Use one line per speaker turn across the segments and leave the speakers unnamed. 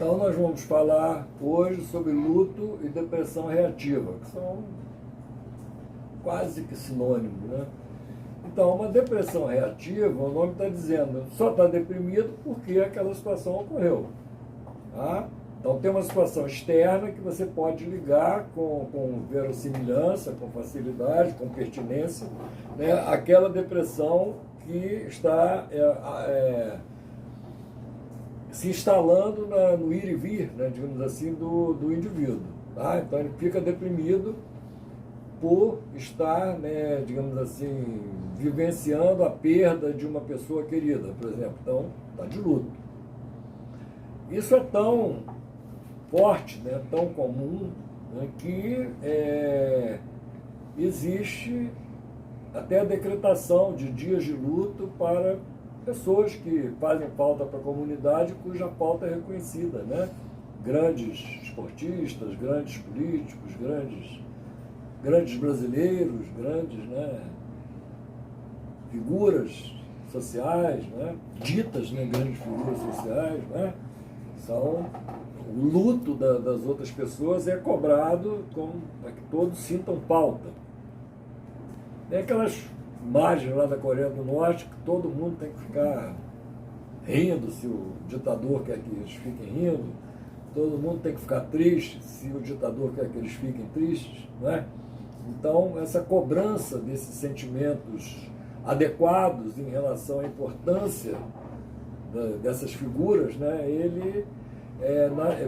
Então nós vamos falar hoje sobre luto e depressão reativa, que são quase que sinônimos, né? Então, uma depressão reativa, o nome está dizendo, só está deprimido porque aquela situação ocorreu. Tá? Então, tem uma situação externa que você pode ligar com verossimilhança, com facilidade, com pertinência, né? Aquela depressão que está se instalando no ir e vir, né? Digamos assim, do indivíduo. Tá? Então, ele fica deprimido por estar, né, digamos assim, vivenciando a perda de uma pessoa querida, por exemplo. Então, está de luto. Isso é tão forte, né, tão comum, né, que existe até a decretação de dias de luto para pessoas que fazem falta para a comunidade, cuja falta é reconhecida, né? Grandes esportistas, grandes políticos, grandes brasileiros, grandes, né, figuras sociais, né, ditas, né, grandes figuras sociais, né, são, o luto das outras pessoas é cobrado para que todos sintam falta. Tem aquelas imagens lá da Coreia do Norte que todo mundo tem que ficar rindo se o ditador quer que eles fiquem rindo, todo mundo tem que ficar triste se o ditador quer que eles fiquem tristes, não é? Então, essa cobrança desses sentimentos adequados em relação à importância dessas figuras, né, ele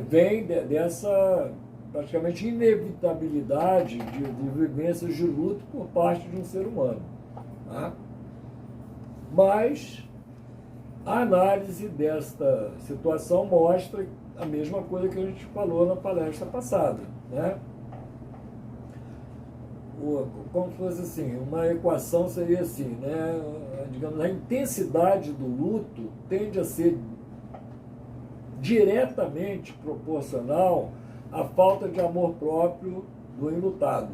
vem dessa praticamente inevitabilidade de vivências de luto por parte de um ser humano. Tá? Mas a análise desta situação mostra a mesma coisa que a gente falou na palestra passada, né? Como se fosse assim, uma equação seria assim, né? Digamos, a intensidade do luto tende a ser diretamente proporcional à falta de amor próprio do enlutado,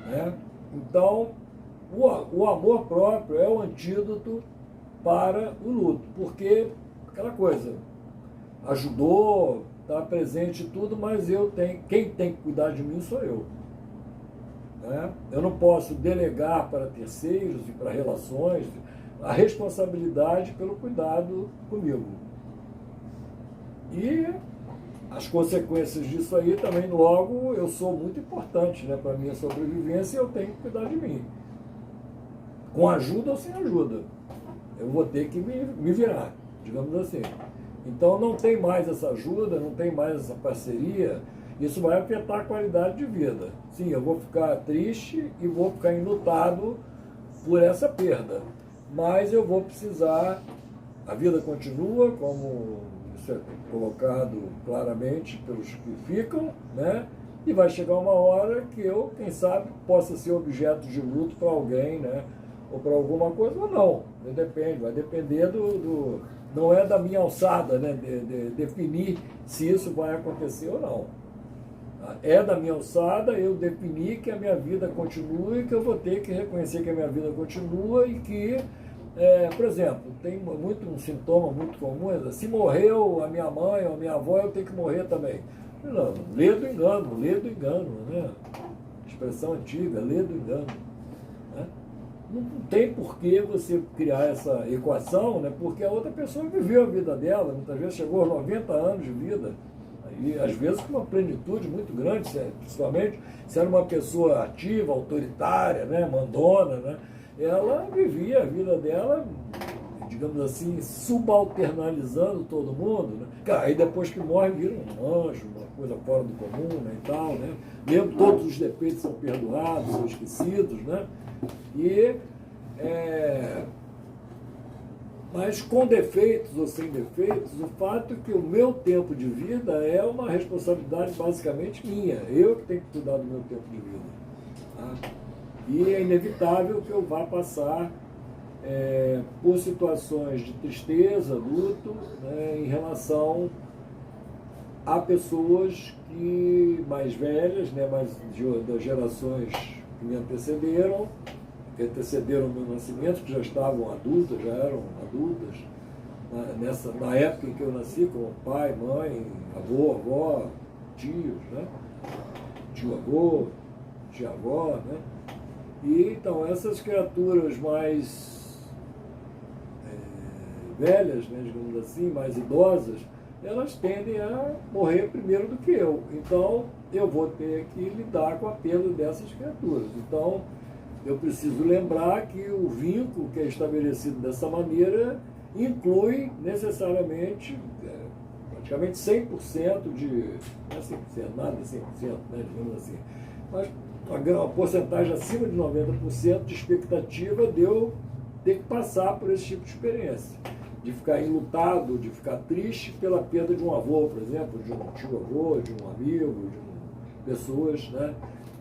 né? Então, o amor próprio é o antídoto para o luto, porque aquela coisa, ajudou, está presente e tudo, mas quem tem que cuidar de mim sou eu. Né? Eu não posso delegar para terceiros e para relações a responsabilidade pelo cuidado comigo. E as consequências disso aí também, logo, eu sou muito importante, né, para a minha sobrevivência e eu tenho que cuidar de mim. Com ajuda ou sem ajuda. Eu vou ter que me virar, digamos assim. Então não tem mais essa ajuda, não tem mais essa parceria. Isso vai afetar a qualidade de vida. Sim, eu vou ficar triste e vou ficar enlutado por essa perda. Mas eu vou precisar, a vida continua, como isso é colocado claramente pelos que ficam, né? E vai chegar uma hora que eu, quem sabe, possa ser objeto de luto para alguém, né? Ou para alguma coisa, ou não. Depende, vai depender não é da minha alçada, né? Definir se isso vai acontecer ou não. É da minha alçada eu definir que a minha vida continua e que eu vou ter que reconhecer que a minha vida continua e que, por exemplo, tem um sintoma muito comum, se morreu a minha mãe ou a minha avó, eu tenho que morrer também. Não, lê do engano, né? Expressão antiga, lê do engano. Né? Não tem por que você criar essa equação, né? Porque a outra pessoa viveu a vida dela, muitas vezes chegou aos 90 anos de vida, e às vezes com uma plenitude muito grande, principalmente se era uma pessoa ativa, autoritária, né, mandona, né, ela vivia a vida dela, digamos assim, subalternalizando todo mundo, né? Aí depois que morre vira um anjo, uma coisa fora do comum, né, e tal, né? Mesmo todos os defeitos são perdoados, são esquecidos, né? Mas com defeitos ou sem defeitos, o fato é que o meu tempo de vida é uma responsabilidade basicamente minha. Eu que tenho que cuidar do meu tempo de vida. Tá? E é inevitável que eu vá passar por situações de tristeza, luto, né, em relação a pessoas mais velhas, né, das gerações que me antecederam, o meu nascimento, que já estavam adultas, já eram adultas, na época em que eu nasci, com pai, mãe, avô, avó, tios, né? Tio-avô, tia-avó, né? E então essas criaturas mais velhas, né, digamos assim, mais idosas, elas tendem a morrer primeiro do que eu. Então eu vou ter que lidar com a perda dessas criaturas. Então eu preciso lembrar que o vínculo que é estabelecido dessa maneira inclui necessariamente praticamente 100% de, não é 100%, nada de 100%, né, digamos assim, mas uma porcentagem acima de 90% de expectativa de eu ter que passar por esse tipo de experiência, de ficar enlutado, de ficar triste pela perda de um avô, por exemplo, de um tio-avô, de um amigo, pessoas, né,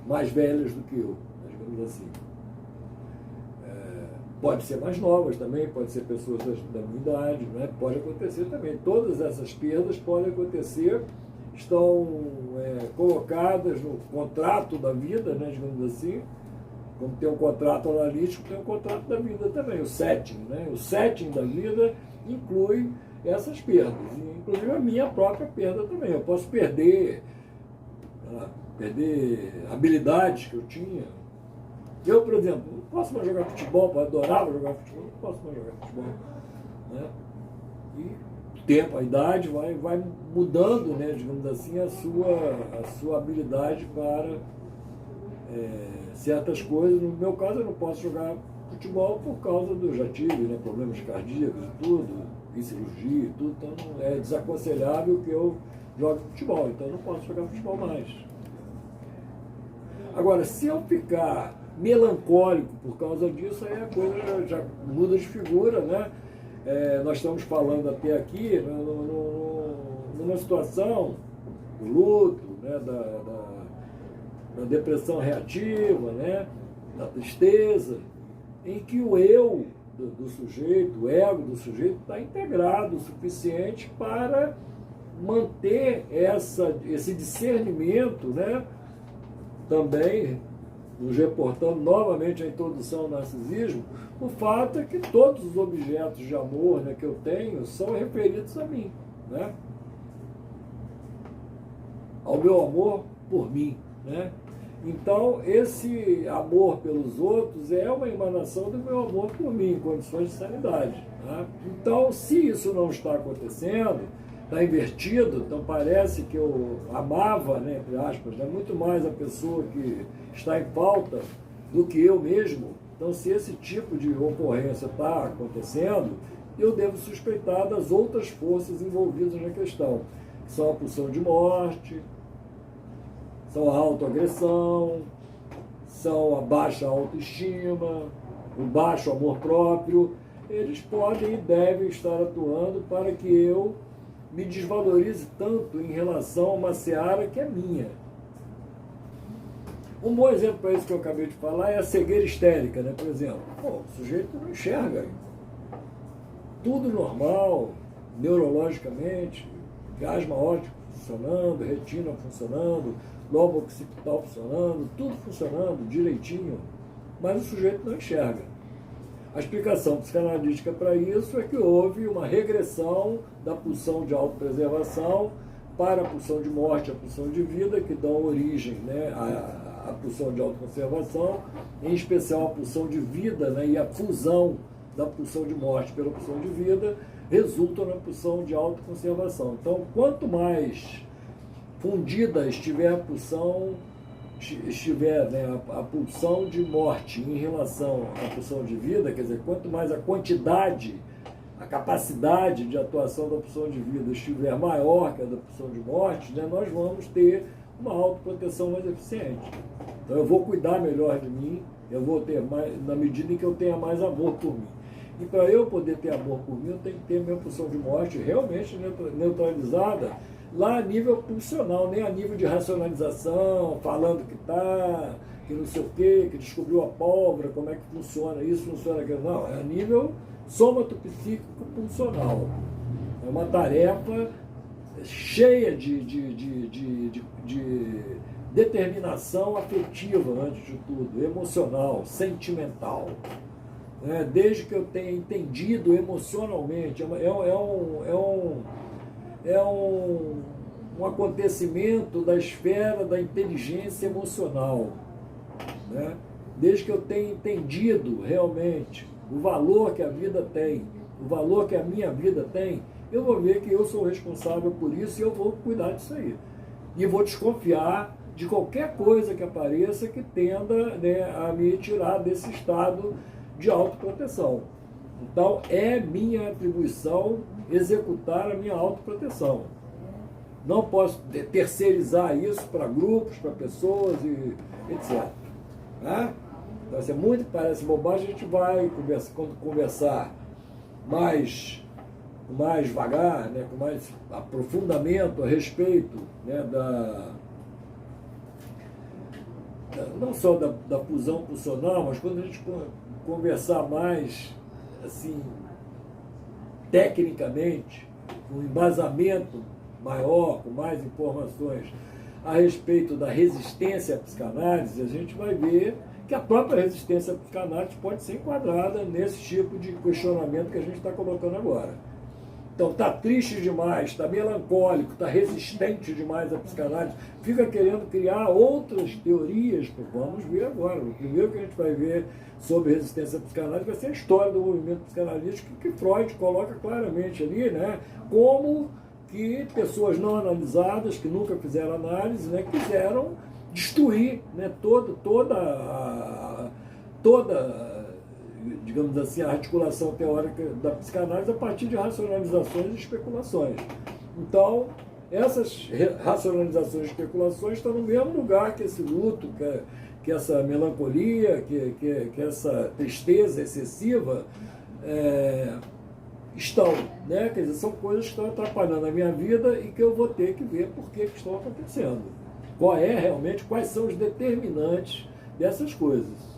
mais velhas do que eu, digamos assim. Pode ser mais novas também, pode ser pessoas da minha idade, né? Pode acontecer também. Todas essas perdas podem acontecer, estão colocadas no contrato da vida, né, digamos assim. Como tem um contrato analítico, tem um contrato da vida também, o setting, né? O setting da vida inclui essas perdas, inclusive a minha própria perda também. Eu posso perder habilidades que eu tinha. Eu, por exemplo, não posso mais jogar futebol, eu adorava jogar futebol, não posso mais jogar futebol. Né? E o tempo, a idade vai mudando, né, digamos assim, a sua habilidade para certas coisas. No meu caso, eu não posso jogar futebol por causa do, já tive, né, problemas cardíacos e tudo, em cirurgia e tudo, então é desaconselhável que eu jogue futebol, então eu não posso jogar futebol mais. Agora, se eu ficar melancólico por causa disso, aí a coisa já muda de figura, né? Nós estamos falando até aqui numa situação do luto, né? da depressão reativa, né? Da tristeza, em que o eu do sujeito, o ego do sujeito está integrado o suficiente para manter esse discernimento, né? Também nos reportando novamente a introdução ao narcisismo, o fato é que todos os objetos de amor, né, que eu tenho são referidos a mim, né? Ao meu amor por mim, né? Então, esse amor pelos outros é uma emanação do meu amor por mim, em condições de sanidade. Né? Então, se isso não está acontecendo, está invertido, então parece que eu amava, né, entre aspas, né, muito mais a pessoa que está em falta do que eu mesmo. Então, se esse tipo de ocorrência está acontecendo, eu devo suspeitar das outras forças envolvidas na questão, que são a pulsão de morte, são a autoagressão, são a baixa autoestima, o baixo amor próprio. Eles podem e devem estar atuando para que eu me desvalorize tanto em relação a uma seara que é minha. Um bom exemplo para isso que eu acabei de falar é a cegueira histérica, né? Por exemplo, o sujeito não enxerga. Tudo normal, neurologicamente, asma óptica funcionando, retina funcionando, lobo occipital funcionando, tudo funcionando direitinho, mas o sujeito não enxerga. A explicação psicanalítica para isso é que houve uma regressão da pulsão de autopreservação para a pulsão de morte, a pulsão de vida, que dão origem, né, à pulsão de autoconservação, em especial a pulsão de vida, né, e a fusão da pulsão de morte pela pulsão de vida resultam na pulsão de autoconservação. Então, quanto mais fundida estiver a pulsão, né, a pulsão de morte em relação à pulsão de vida, quer dizer, quanto mais a quantidade, a capacidade de atuação da pulsão de vida estiver maior que a da pulsão de morte, né, nós vamos ter uma autoproteção mais eficiente. Então eu vou cuidar melhor de mim, eu vou ter mais, na medida em que eu tenha mais amor por mim. E para eu poder ter amor por mim, eu tenho que ter minha pulsão de morte realmente neutralizada, lá a nível pulsional, nem a nível de racionalização, falando que tá, que não sei o quê, que descobriu a pólvora, como é que funciona isso, funciona aquilo. Não, é a nível sômato-psíquico pulsional. É uma tarefa cheia de determinação afetiva, antes de tudo, emocional, sentimental. né? Desde que eu tenha entendido emocionalmente. Um acontecimento da esfera da inteligência emocional, né? Desde que eu tenha entendido realmente o valor que a vida tem, o valor que a minha vida tem, eu vou ver que eu sou responsável por isso e eu vou cuidar disso aí. E vou desconfiar de qualquer coisa que apareça que tenda, né, a me tirar desse estado de autoproteção. Então, é minha atribuição executar a minha autoproteção. Não posso terceirizar isso para grupos, para pessoas e etc. Né? Então, isso é muito que parece bobagem, a gente vai conversar mais vagar, né, com mais aprofundamento a respeito, né, não só da fusão pulsional, mas quando a gente conversar mais assim, tecnicamente, com um embasamento maior, com mais informações a respeito da resistência à psicanálise, a gente vai ver que a própria resistência à psicanálise pode ser enquadrada nesse tipo de questionamento que a gente está colocando agora. Então, está triste demais, está melancólico, está resistente demais à psicanálise, fica querendo criar outras teorias. Vamos ver agora. O primeiro que a gente vai ver sobre resistência à psicanálise vai ser a história do movimento psicanalítico, que Freud coloca claramente ali, né, como que pessoas não analisadas, que nunca fizeram análise, né, quiseram destruir, né, toda, digamos assim, a articulação teórica da psicanálise a partir de racionalizações e especulações. Então, essas racionalizações e especulações estão no mesmo lugar que esse luto, que essa melancolia, que essa tristeza excessiva estão, né? Quer dizer, são coisas que estão atrapalhando a minha vida e que eu vou ter que ver por que estão acontecendo. Quais são os determinantes dessas coisas.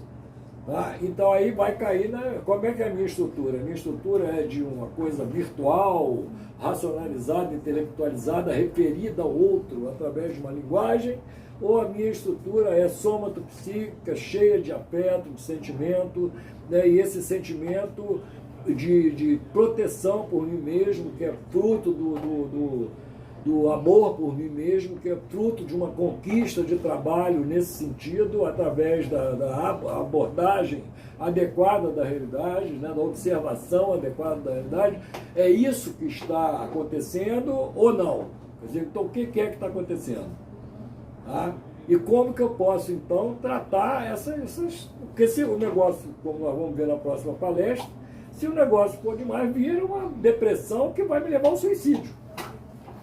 Tá? Então aí vai cair, né? Como é que é a minha estrutura? A minha estrutura é de uma coisa virtual, racionalizada, intelectualizada, referida ao outro através de uma linguagem, ou a minha estrutura é somatopsíquica, cheia de afeto, de sentimento, né? E esse sentimento de proteção por mim mesmo, que é fruto do amor por mim mesmo, que é fruto de uma conquista de trabalho nesse sentido, através da abordagem adequada da realidade, né, da observação adequada da realidade. É isso que está acontecendo ou não? Quer dizer, então o que é que está acontecendo? Tá? E como que eu posso, então, tratar essas... Porque se o negócio, como nós vamos ver na próxima palestra, se o negócio for demais, vira uma depressão que vai me levar ao suicídio,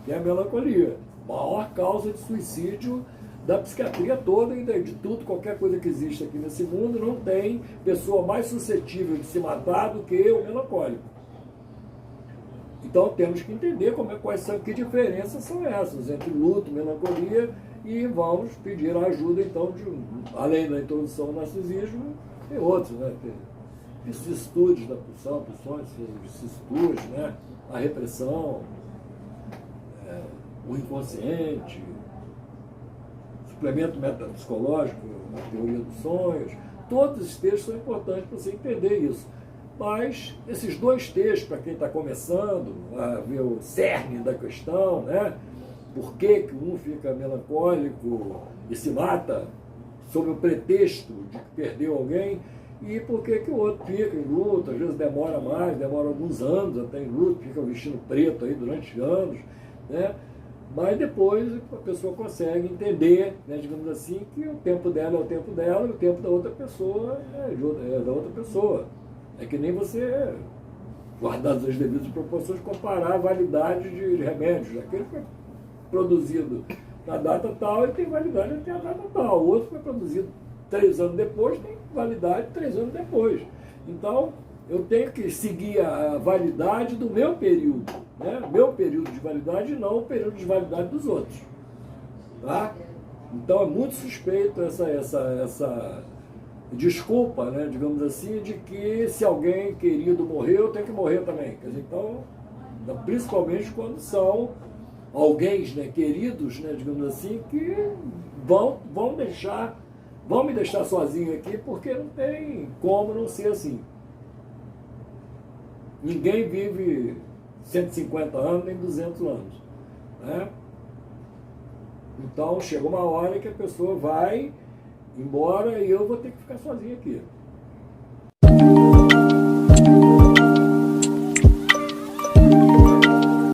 que é a melancolia, maior causa de suicídio da psiquiatria toda e de tudo, qualquer coisa que existe aqui nesse mundo. Não tem pessoa mais suscetível de se matar do que o melancólico. Então temos que entender que diferenças são essas entre luto, melancolia, e vamos pedir a ajuda, então, além da introdução ao narcisismo, tem outros, né? Vicissitudes da pulsão, vicissitudes, né? A repressão, o inconsciente, suplemento metapsicológico na teoria dos sonhos. Todos esses textos são importantes para você entender isso. Mas esses dois textos, para quem está começando a ver o cerne da questão, né? Por que um fica melancólico e se mata sob o pretexto de que perdeu alguém, e por que o outro fica em luto, às vezes demora mais, demora alguns anos até em luto, fica vestindo preto aí durante anos, né? Mas depois a pessoa consegue entender, né, digamos assim, que o tempo dela é o tempo dela e o tempo da outra pessoa é da outra pessoa. É que nem você, guardadas as devidas proporções, comparar a validade de remédios. Aquele que foi produzido na data tal, ele tem validade até a data tal. O outro foi produzido 3 anos depois, tem validade 3 anos depois. Então, eu tenho que seguir a validade do meu período, né? Meu período de validade, e não o período de validade dos outros. Tá? Então, é muito suspeito essa desculpa, né, digamos assim, de que se alguém querido morreu, eu tenho que morrer também. Quer dizer, então, principalmente quando são alguém, né, queridos, né, digamos assim, que vão me deixar sozinho aqui, porque não tem como não ser assim. Ninguém vive 150 anos nem 200 anos. Né? Então chega uma hora que a pessoa vai embora e eu vou ter que ficar sozinho aqui.